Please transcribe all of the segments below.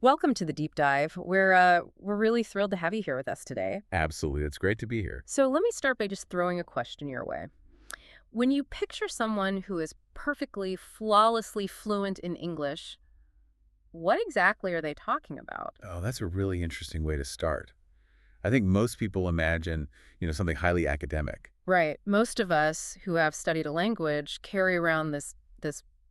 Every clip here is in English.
Welcome to the deep dive. We're really thrilled to have you here with us today. Absolutely. It's great to be here. So let me start by just throwing a question your way. When you picture someone who is perfectly, flawlessly fluent in English, what exactly are they talking about? Oh, that's a really interesting way to start. I think most people imagine, something highly academic. Right. Most of us who have studied a language carry around this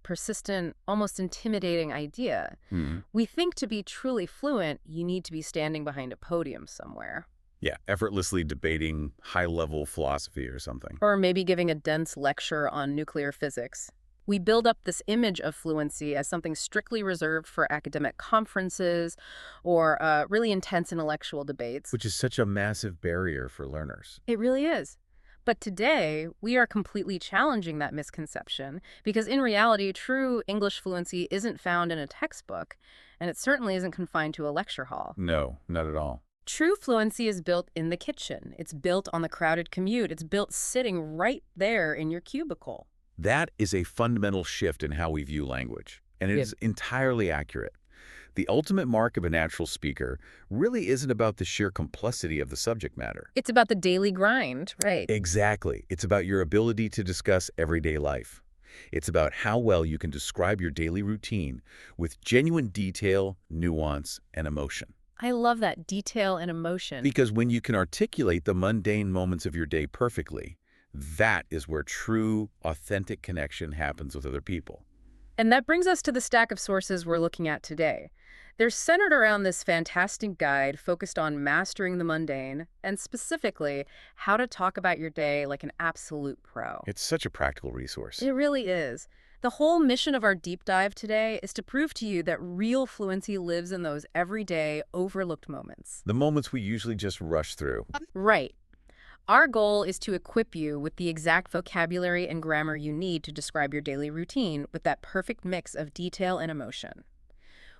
persistent, almost intimidating idea. Hmm. We think to be truly fluent, you need to be standing behind a podium somewhere. Yeah, effortlessly debating high-level philosophy or something. Or maybe giving a dense lecture on nuclear physics. We build up this image of fluency as something strictly reserved for academic conferences or really intense intellectual debates. Which is such a massive barrier for learners. It really is. But today, we are completely challenging that misconception because in reality, true English fluency isn't found in a textbook, and it certainly isn't confined to a lecture hall. No, not at all. True fluency is built in the kitchen. It's built on the crowded commute. It's built sitting right there in your cubicle. That is a fundamental shift in how we view language, and it is entirely accurate. The ultimate mark of a natural speaker really isn't about the sheer complexity of the subject matter. It's about the daily grind, right? Exactly. It's about your ability to discuss everyday life. It's about how well you can describe your daily routine with genuine detail, nuance, and emotion. I love that detail and emotion. Because when you can articulate the mundane moments of your day perfectly, that is where true, authentic connection happens with other people. And that brings us to the stack of sources we're looking at today. They're centered around this fantastic guide focused on mastering the mundane and specifically how to talk about your day like an absolute pro. It's such a practical resource. It really is. The whole mission of our deep dive today is to prove to you that real fluency lives in those everyday, overlooked moments. The moments we usually just rush through. Right. Our goal is to equip you with the exact vocabulary and grammar you need to describe your daily routine with that perfect mix of detail and emotion.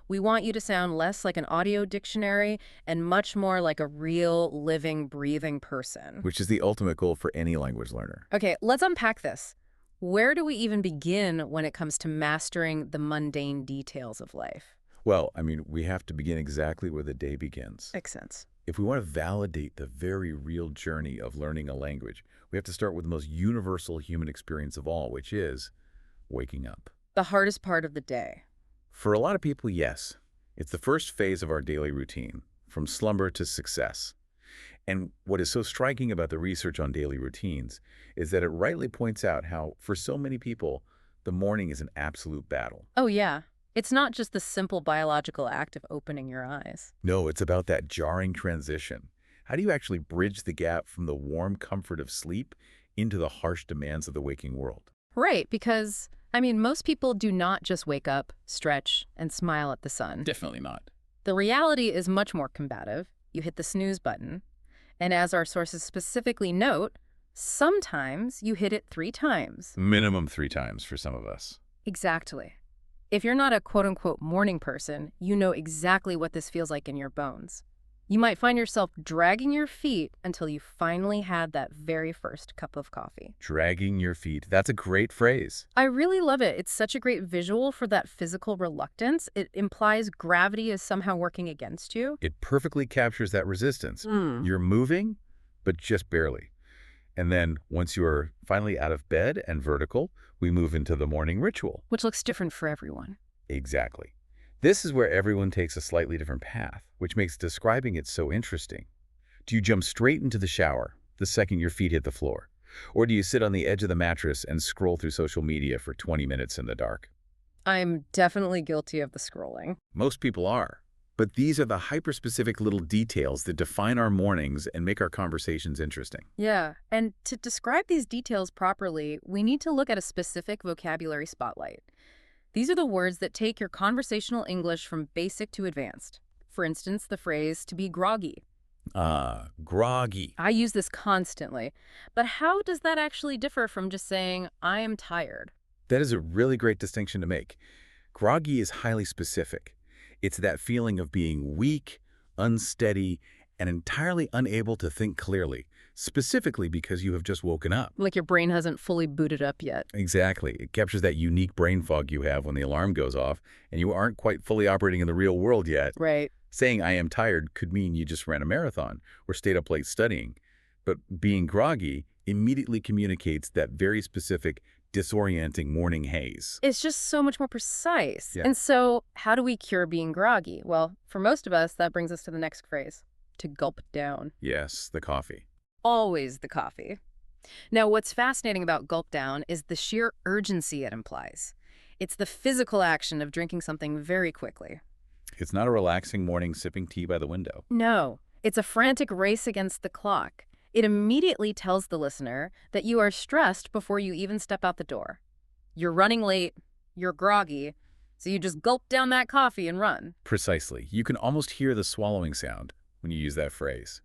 We want you to sound less like an audio dictionary and much more like a real, living, breathing person. Which is the ultimate goal for any language learner. Okay, let's unpack this. Where do we even begin when it comes to mastering the mundane details of life? Well, we have to begin exactly where the day begins. Makes sense. If we want to validate the very real journey of learning a language, we have to start with the most universal human experience of all, which is waking up. The hardest part of the day. For a lot of people, yes. It's the first phase of our daily routine, from slumber to success. And what is so striking about the research on daily routines is that it rightly points out how, for so many people, the morning is an absolute battle. Oh, yeah. It's not just the simple biological act of opening your eyes. No, it's about that jarring transition. How do you actually bridge the gap from the warm comfort of sleep into the harsh demands of the waking world? Right, because, most people do not just wake up, stretch, and smile at the sun. Definitely not. The reality is much more combative. You hit the snooze button, and as our sources specifically note, sometimes you hit it 3 times. Minimum 3 times for some of us. Exactly. If you're not a quote-unquote morning person, you know exactly what this feels like in your bones. You might find yourself dragging your feet until you finally had that very first cup of coffee. Dragging your feet. That's a great phrase. I really love it. It's such a great visual for that physical reluctance. It implies gravity is somehow working against you. It perfectly captures that resistance. You're moving, but just barely. And then once you are finally out of bed and vertical, we move into the morning ritual. Which looks different for everyone. Exactly. This is where everyone takes a slightly different path, which makes describing it so interesting. Do you jump straight into the shower the second your feet hit the floor? Or do you sit on the edge of the mattress and scroll through social media for 20 minutes in the dark? I'm definitely guilty of the scrolling. Most people are. But these are the hyper-specific little details that define our mornings and make our conversations interesting. Yeah, and to describe these details properly, we need to look at a specific vocabulary spotlight. These are the words that take your conversational English from basic to advanced. For instance, the phrase to be groggy. Groggy. I use this constantly. But how does that actually differ from just saying, I am tired? That is a really great distinction to make. Groggy is highly specific. It's that feeling of being weak, unsteady, and entirely unable to think clearly, specifically because you have just woken up. Like your brain hasn't fully booted up yet. Exactly. It captures that unique brain fog you have when the alarm goes off and you aren't quite fully operating in the real world yet. Right. Saying I am tired could mean you just ran a marathon or stayed up late studying. But being groggy immediately communicates that very specific, disorienting morning haze. It's just so much more precise. Yeah. And so how do we cure being groggy? Well, for most of us, that brings us to the next phrase, to gulp down. Yes, the coffee. Always the coffee. Now, what's fascinating about gulp down is the sheer urgency it implies. It's the physical action of drinking something very quickly. It's not a relaxing morning sipping tea by the window. No, it's a frantic race against the clock. It immediately tells the listener that you are stressed before you even step out the door. You're running late, you're groggy, so you just gulp down that coffee and run. Precisely. You can almost hear the swallowing sound when you use that phrase.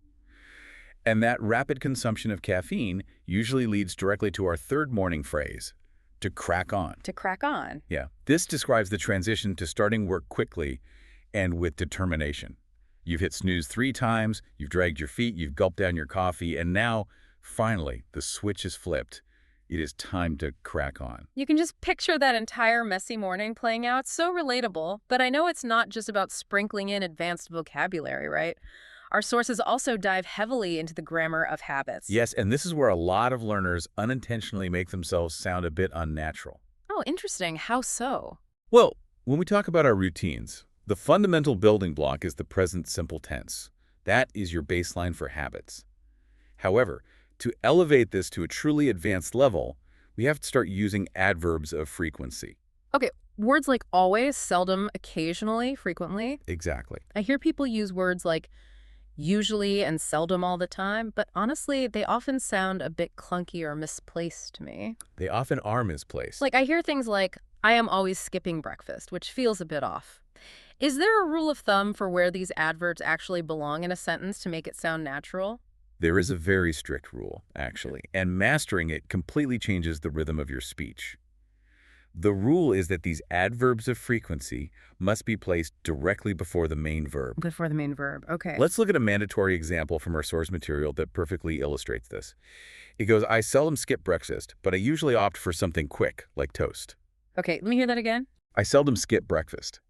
And that rapid consumption of caffeine usually leads directly to our third morning phrase, to crack on. To crack on. Yeah. This describes the transition to starting work quickly and with determination. You've hit snooze 3 times, you've dragged your feet, you've gulped down your coffee, and now, finally, the switch is flipped. It is time to crack on. You can just picture that entire messy morning playing out. So relatable. But I know it's not just about sprinkling in advanced vocabulary, right? Our sources also dive heavily into the grammar of habits. Yes, and this is where a lot of learners unintentionally make themselves sound a bit unnatural. Oh, interesting. How so? Well, when we talk about our routines, the fundamental building block is the present simple tense. That is your baseline for habits. However, to elevate this to a truly advanced level, we have to start using adverbs of frequency. Okay, words like always, seldom, occasionally, frequently. Exactly. I hear people use words like usually and seldom all the time, but honestly, they often sound a bit clunky or misplaced to me. They often are misplaced. Like, I hear things like, I am always skipping breakfast, which feels a bit off. Is there a rule of thumb for where these adverbs actually belong in a sentence to make it sound natural? There is a very strict rule, actually, and mastering it completely changes the rhythm of your speech. The rule is that these adverbs of frequency must be placed directly before the main verb. Before the main verb, okay. Let's look at a mandatory example from our source material that perfectly illustrates this. It goes, I seldom skip breakfast, but I usually opt for something quick, like toast. Okay, let me hear that again. I seldom skip breakfast,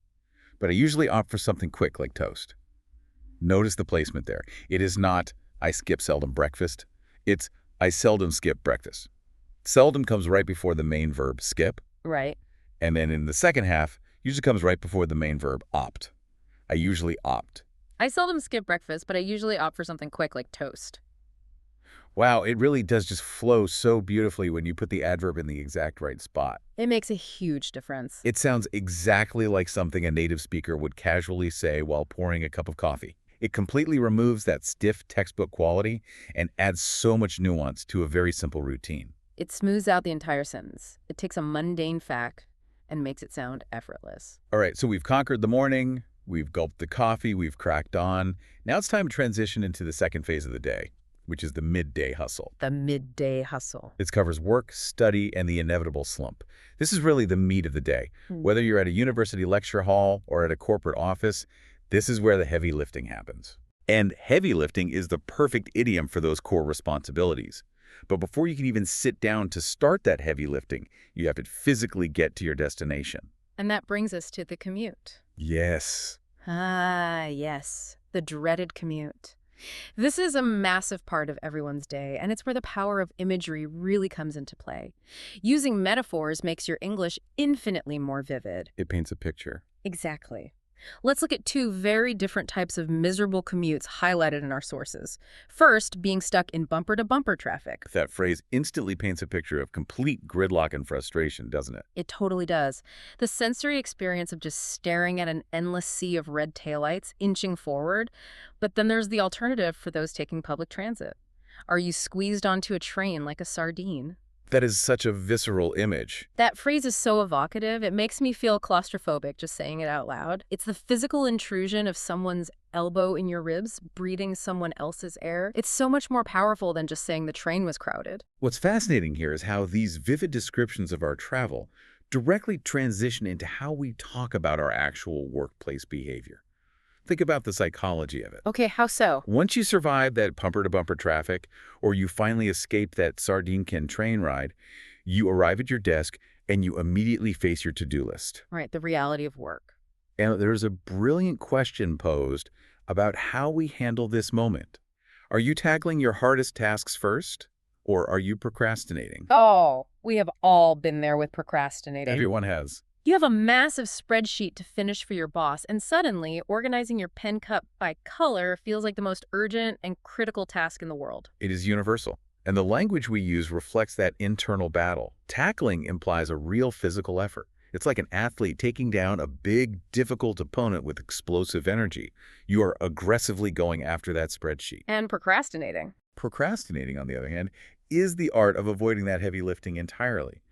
but I usually opt for something quick, like toast. Notice the placement there. It is not, I skip seldom breakfast. It's, I seldom skip breakfast. Seldom comes right before the main verb, skip. Right. And then in the second half, usually comes right before the main verb, opt. I usually opt. I seldom skip breakfast, but I usually opt for something quick like toast. Wow, it really does just flow so beautifully when you put the adverb in the exact right spot. It makes a huge difference. It sounds exactly like something a native speaker would casually say while pouring a cup of coffee. It completely removes that stiff textbook quality and adds so much nuance to a very simple routine. It smooths out the entire sentence. It takes a mundane fact and makes it sound effortless. All right, so we've conquered the morning, we've gulped the coffee, we've cracked on. Now it's time to transition into the second phase of the day, which is the midday hustle. The midday hustle. This covers work, study, and the inevitable slump. This is really the meat of the day. Whether you're at a university lecture hall or at a corporate office, this is where the heavy lifting happens. And heavy lifting is the perfect idiom for those core responsibilities. But before you can even sit down to start that heavy lifting, you have to physically get to your destination. And that brings us to the commute. Yes. Ah, yes. The dreaded commute. This is a massive part of everyone's day, and it's where the power of imagery really comes into play. Using metaphors makes your English infinitely more vivid. It paints a picture. Exactly. Let's look at 2 very different types of miserable commutes highlighted in our sources. First, being stuck in bumper-to-bumper traffic. That phrase instantly paints a picture of complete gridlock and frustration, doesn't it? It totally does. The sensory experience of just staring at an endless sea of red taillights inching forward. But then there's the alternative for those taking public transit. Are you squeezed onto a train like a sardine? That is such a visceral image. That phrase is so evocative, it makes me feel claustrophobic just saying it out loud. It's the physical intrusion of someone's elbow in your ribs, breathing someone else's air. It's so much more powerful than just saying the train was crowded. What's fascinating here is how these vivid descriptions of our travel directly transition into how we talk about our actual workplace behavior. Think about the psychology of it. Okay, how so? Once you survive that bumper-to-bumper traffic, or you finally escape that sardine can train ride, you arrive at your desk and you immediately face your to-do list. Right, the reality of work. And there's a brilliant question posed about how we handle this moment. Are you tackling your hardest tasks first, or are you procrastinating? Oh, we have all been there with procrastinating. Everyone has. You have a massive spreadsheet to finish for your boss, and suddenly, organizing your pen cup by color feels like the most urgent and critical task in the world. It is universal. And the language we use reflects that internal battle. Tackling implies a real physical effort. It's like an athlete taking down a big, difficult opponent with explosive energy. You are aggressively going after that spreadsheet. And procrastinating. Procrastinating, on the other hand, is the art of avoiding that heavy lifting entirely.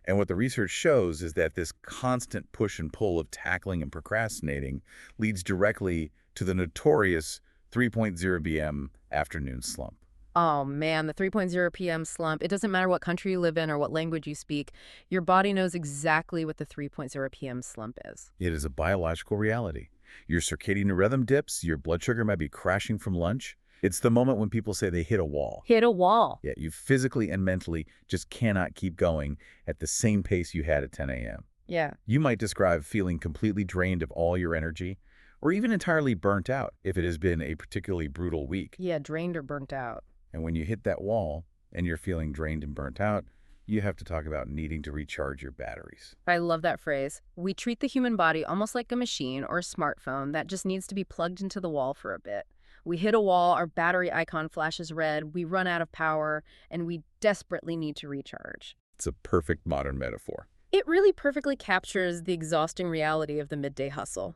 And what the research shows is that this constant push and pull of tackling and procrastinating leads directly to the notorious 3.0 p.m. afternoon slump. Oh man, the 3.0 p.m. slump. It doesn't matter what country you live in or what language you speak. Your body knows exactly what the 3.0 p.m. slump is. It is a biological reality. Your circadian rhythm dips, your blood sugar might be crashing from lunch. It's the moment when people say they hit a wall. Hit a wall. Yeah, you physically and mentally just cannot keep going at the same pace you had at 10 a.m. Yeah. You might describe feeling completely drained of all your energy, or even entirely burnt out if it has been a particularly brutal week. Yeah, drained or burnt out. And when you hit that wall and you're feeling drained and burnt out, you have to talk about needing to recharge your batteries. I love that phrase. We treat the human body almost like a machine or a smartphone that just needs to be plugged into the wall for a bit. We hit a wall, our battery icon flashes red, we run out of power, and we desperately need to recharge. It's a perfect modern metaphor. It really perfectly captures the exhausting reality of the midday hustle.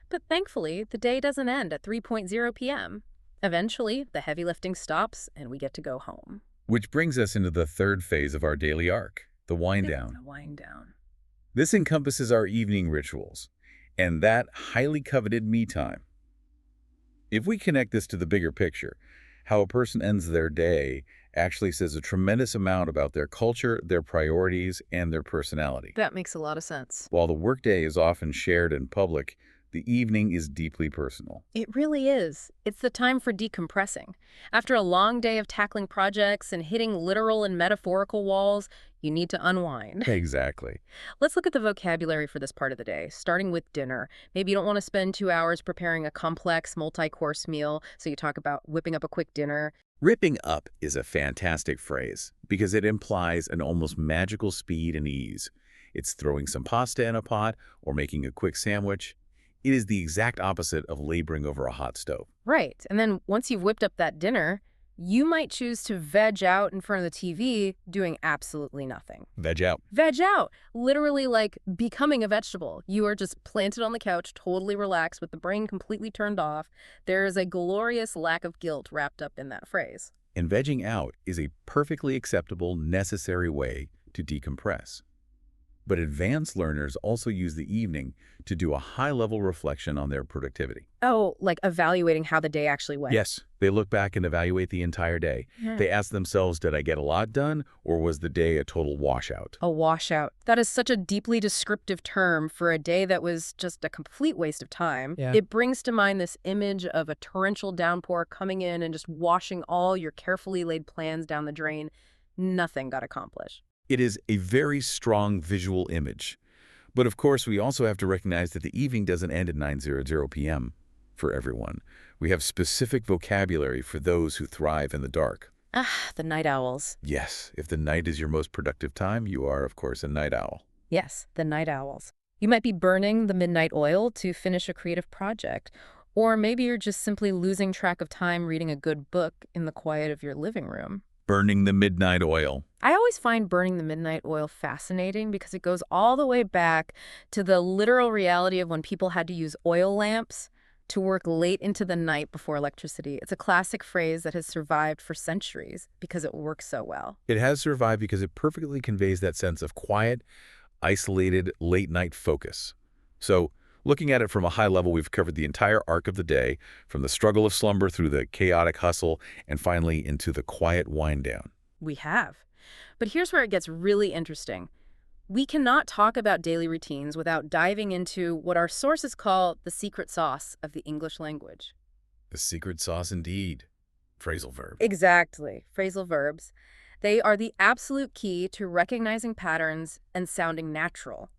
But thankfully, the day doesn't end at 3.0 p.m. Eventually, the heavy lifting stops and we get to go home. Which brings us into the third phase of our daily arc, the wind down. The wind down. This encompasses our evening rituals and that highly coveted me time. If we connect this to the bigger picture, how a person ends their day actually says a tremendous amount about their culture, their priorities, and their personality. That makes a lot of sense. While the workday is often shared in public, the evening is deeply personal. It really is. It's the time for decompressing. After a long day of tackling projects and hitting literal and metaphorical walls, you need to unwind. Exactly. Let's look at the vocabulary for this part of the day, starting with dinner. Maybe you don't want to spend 2 hours preparing a complex, multi-course meal, so you talk about whipping up a quick dinner. Ripping up is a fantastic phrase because it implies an almost magical speed and ease. It's throwing some pasta in a pot or making a quick sandwich. It is the exact opposite of laboring over a hot stove. Right. And then once you've whipped up that dinner, you might choose to veg out in front of the TV doing absolutely nothing. Veg out. Veg out. Literally like becoming a vegetable. You are just planted on the couch, totally relaxed, with the brain completely turned off. There is a glorious lack of guilt wrapped up in that phrase. And vegging out is a perfectly acceptable, necessary way to decompress. But advanced learners also use the evening to do a high-level reflection on their productivity. Oh, like evaluating how the day actually went. Yes, they look back and evaluate the entire day. They ask themselves, did I get a lot done, or was the day a total washout? A washout. That is such a deeply descriptive term for a day that was just a complete waste of time. Yeah. It brings to mind this image of a torrential downpour coming in and just washing all your carefully laid plans down the drain. Nothing got accomplished. It is a very strong visual image. But of course, we also have to recognize that the evening doesn't end at 9:00 p.m. for everyone. We have specific vocabulary for those who thrive in the dark. Ah, the night owls. Yes, if the night is your most productive time, you are, of course, a night owl. Yes, the night owls. You might be burning the midnight oil to finish a creative project. Or maybe you're just simply losing track of time reading a good book in the quiet of your living room. Burning the midnight oil. I always find burning the midnight oil fascinating because it goes all the way back to the literal reality of when people had to use oil lamps to work late into the night before electricity. It's a classic phrase that has survived for centuries because it works so well. It has survived because it perfectly conveys that sense of quiet, isolated, late-night focus. So, looking at it from a high level, we've covered the entire arc of the day, from the struggle of slumber through the chaotic hustle, and finally into the quiet wind down. We have. But here's where it gets really interesting. We cannot talk about daily routines without diving into what our sources call the secret sauce of the English language. The secret sauce indeed. Phrasal verb. Exactly. Phrasal verbs. They are the absolute key to recognizing patterns and sounding natural.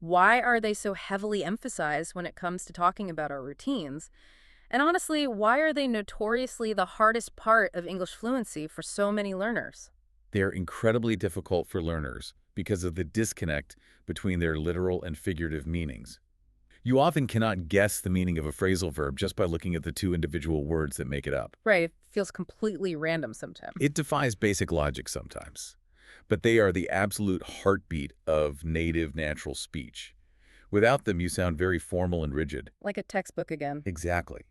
Why are they so heavily emphasized when it comes to talking about our routines? And honestly, why are they notoriously the hardest part of English fluency for so many learners? They are incredibly difficult for learners because of the disconnect between their literal and figurative meanings. You often cannot guess the meaning of a phrasal verb just by looking at the two individual words that make it up. Right, it feels completely random sometimes. It defies basic logic sometimes, but they are the absolute heartbeat of native natural speech. Without them, you sound very formal and rigid. Like a textbook again. Exactly.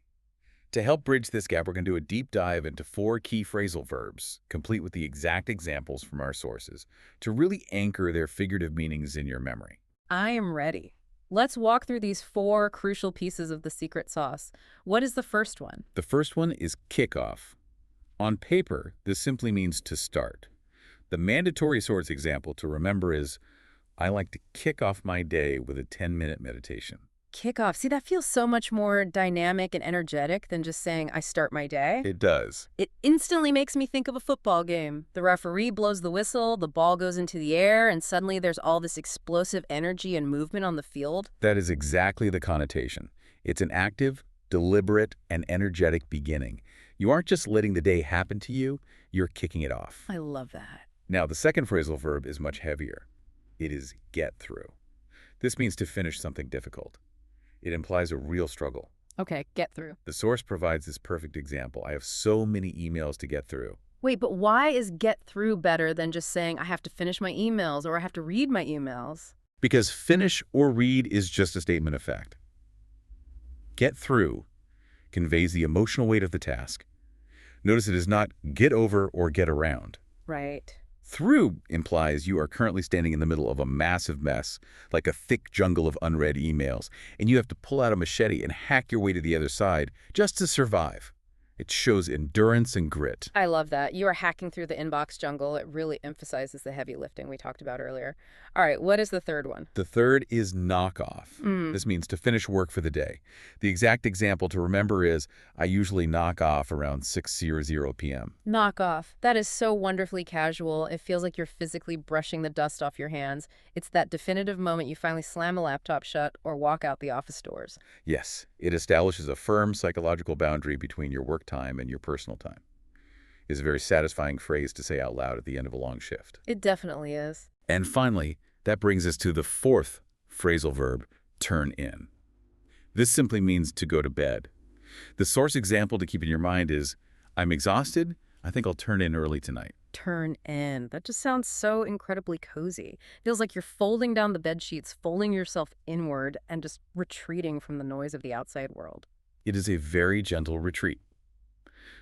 To help bridge this gap, we're going to do a deep dive into 4 key phrasal verbs, complete with the exact examples from our sources, to really anchor their figurative meanings in your memory. I am ready. Let's walk through these 4 crucial pieces of the secret sauce. What is the first one? The first one is kickoff. On paper, this simply means to start. The mandatory source example to remember is, I like to kick off my day with a 10-minute meditation. Kickoff. See, that feels so much more dynamic and energetic than just saying, I start my day. It does. It instantly makes me think of a football game. The referee blows the whistle, the ball goes into the air, and suddenly there's all this explosive energy and movement on the field. That is exactly the connotation. It's an active, deliberate, and energetic beginning. You aren't just letting the day happen to you, you're kicking it off. I love that. Now, the second phrasal verb is much heavier. It is get through. This means to finish something difficult. It implies a real struggle. Okay, get through. The source provides this perfect example. I have so many emails to get through. Wait, but why is get through better than just saying I have to finish my emails or I have to read my emails? Because finish or read is just a statement of fact. Get through conveys the emotional weight of the task. Notice it is not get over or get around. Right. Through implies you are currently standing in the middle of a massive mess, like a thick jungle of unread emails, and you have to pull out a machete and hack your way to the other side just to survive. It shows endurance and grit. I love that. You are hacking through the inbox jungle. It really emphasizes the heavy lifting we talked about earlier. All right, what is the third one? The third is knock off. Mm. This means to finish work for the day. The exact example to remember is, I usually knock off around 6:00 p.m. Knock off. That is so wonderfully casual. It feels like you're physically brushing the dust off your hands. It's that definitive moment you finally slam a laptop shut or walk out the office doors. Yes, it establishes a firm psychological boundary between your work time and your personal time. It's a very satisfying phrase to say out loud at the end of a long shift. It definitely is. And finally, that brings us to the fourth phrasal verb, turn in. This simply means to go to bed. The source example to keep in your mind is, I'm exhausted, I think I'll turn in early tonight. Turn in. That just sounds so incredibly cozy. Feels like you're folding down the bed sheets, folding yourself inward, and just retreating from the noise of the outside world. It is a very gentle retreat.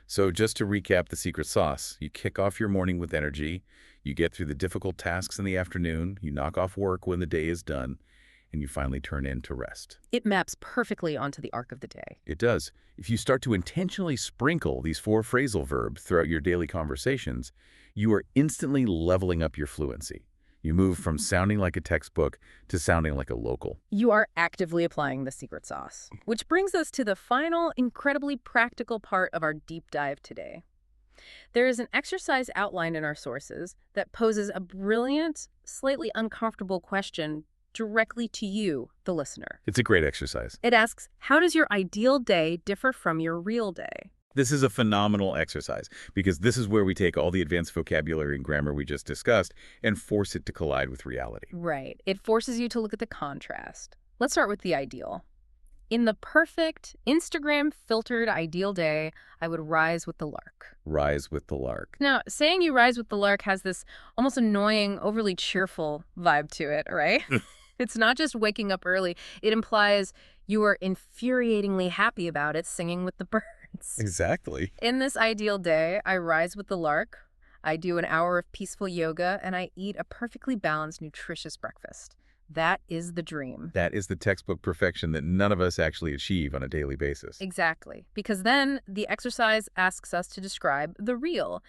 So just to recap the secret sauce, you kick off your morning with energy, you get through the difficult tasks in the afternoon, you knock off work when the day is done, and you finally turn in to rest. It maps perfectly onto the arc of the day. It does. If you start to intentionally sprinkle these 4 phrasal verbs throughout your daily conversations, you are instantly leveling up your fluency. You move from sounding like a textbook to sounding like a local. You are actively applying the secret sauce. Which brings us to the final, incredibly practical part of our deep dive today. There is an exercise outlined in our sources that poses a brilliant, slightly uncomfortable question directly to you, the listener. It's a great exercise. It asks, how does your ideal day differ from your real day? This is a phenomenal exercise because this is where we take all the advanced vocabulary and grammar we just discussed and force it to collide with reality. Right. It forces you to look at the contrast. Let's start with the ideal. In the perfect, Instagram-filtered ideal day, I would rise with the lark. Rise with the lark. Now, saying you rise with the lark has this almost annoying, overly cheerful vibe to it, right? It's not just waking up early. It implies you are infuriatingly happy about it, singing with the birds. Exactly. In this ideal day, I rise with the lark, I do an hour of peaceful yoga, and I eat a perfectly balanced, nutritious breakfast. That is the dream. That is the textbook perfection that none of us actually achieve on a daily basis. Exactly. Because then the exercise asks us to describe the real.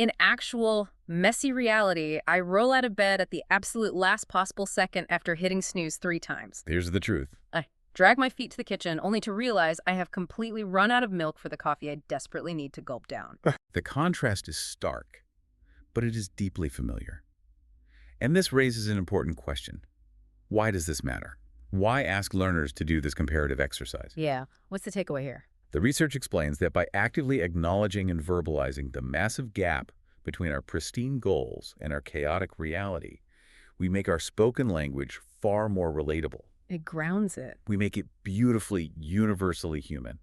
In actual messy reality, I roll out of bed at the absolute last possible second after hitting snooze 3 times. Here's the truth. I drag my feet to the kitchen only to realize I have completely run out of milk for the coffee I desperately need to gulp down. The contrast is stark, but it is deeply familiar. And this raises an important question. Why does this matter? Why ask learners to do this comparative exercise? Yeah, what's the takeaway here? The research explains that by actively acknowledging and verbalizing the massive gap between our pristine goals and our chaotic reality, we make our spoken language far more relatable. It grounds it. We make it beautifully, universally human.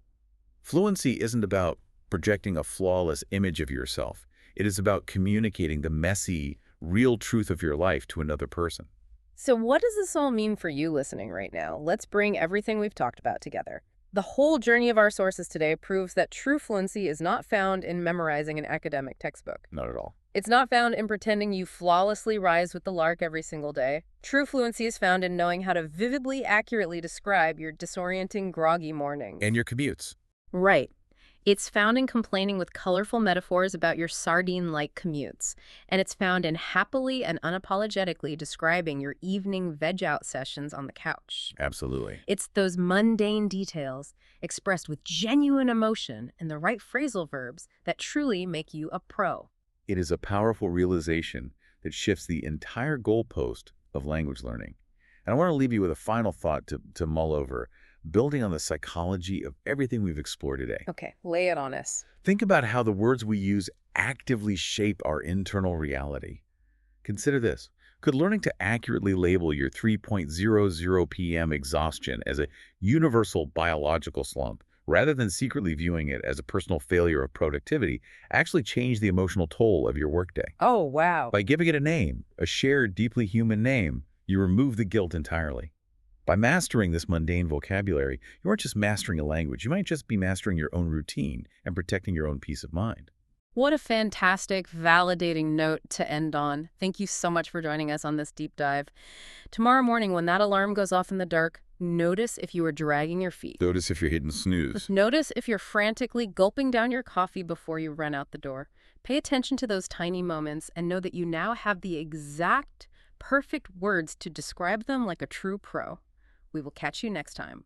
Fluency isn't about projecting a flawless image of yourself. It is about communicating the messy, real truth of your life to another person. So what does this all mean for you listening right now? Let's bring everything we've talked about together. The whole journey of our sources today proves that true fluency is not found in memorizing an academic textbook. Not at all. It's not found in pretending you flawlessly rise with the lark every single day. True fluency is found in knowing how to vividly, accurately describe your disorienting, groggy mornings. And your commutes. Right. It's found in complaining with colorful metaphors about your sardine-like commutes. And it's found in happily and unapologetically describing your evening veg-out sessions on the couch. Absolutely. It's those mundane details expressed with genuine emotion and the right phrasal verbs that truly make you a pro. It is a powerful realization that shifts the entire goalpost of language learning. And I want to leave you with a final thought to mull over, building on the psychology of everything we've explored today. Okay, lay it on us. Think about how the words we use actively shape our internal reality. Consider this. Could learning to accurately label your 3:00 p.m. exhaustion as a universal biological slump, rather than secretly viewing it as a personal failure of productivity, actually change the emotional toll of your workday? Oh, wow. By giving it a name, a shared, deeply human name, you remove the guilt entirely. By mastering this mundane vocabulary, you aren't just mastering a language, you might just be mastering your own routine and protecting your own peace of mind. What a fantastic, validating note to end on. Thank you so much for joining us on this deep dive. Tomorrow morning, when that alarm goes off in the dark, notice if you are dragging your feet. Notice if you're hitting snooze. Notice if you're frantically gulping down your coffee before you run out the door. Pay attention to those tiny moments and know that you now have the exact, perfect words to describe them like a true pro. We will catch you next time.